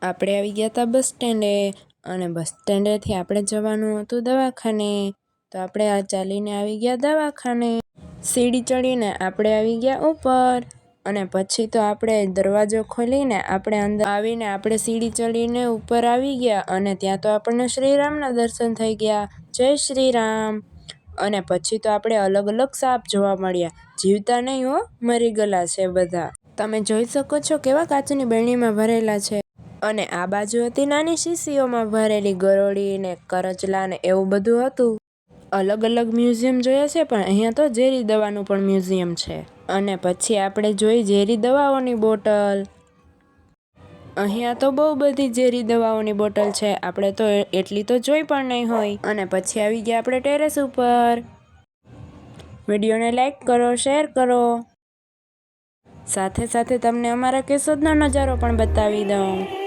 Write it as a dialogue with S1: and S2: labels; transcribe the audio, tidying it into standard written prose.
S1: આપણે આવી ગયા હતા બસ સ્ટેન્ડે અને બસ સ્ટેન્ડેથી આપણે જવાનું હતું દવાખાને. તો આપણે આ ચાલીને આવી ગયા દવાખાને. સીડી ચડીને આપણે આવી ગયા ઉપર અને પછી તો આપણે દરવાજો ખોલીને આપણે અંદર આવીને આપણે સીડી ચડીને ઉપર આવી ગયા અને ત્યાં તો આપણને શ્રીરામના દર્શન થઈ ગયા. જય શ્રી રામ. અને પછી તો આપણે અલગ અલગ સાપ જોવા મળ્યા. જીવતા નહીં હો, મરી ગયેલા છે બધા. તમે જોઈ શકો છો કેવા કાચની બરણીમાં ભરેલા છે. અને આ બાજુ હતી નાની શીશીઓમાં ભરેલી ગરોળી ને કરચલા ને એવું બધું હતું. અલગ અલગ મ્યુઝિયમ જોયા છે પણ અહીંયા તો ઝેરી દવાનું પણ મ્યુઝિયમ છે. અને પછી આપણે જોઈ ઝેરી દવાઓની બોટલ. અહીંયા તો બહુ બધી ઝેરી દવાઓની બોટલ છે. આપણે તો એટલી તો જોઈ પણ નહીં હોય. અને પછી આવી ગયા આપણે ટેરેસ ઉપર. વિડીયોને લાઈક કરો, શેર કરો. સાથે સાથે તમને અમારા કેશોદનો નજારો પણ બતાવી દઉં.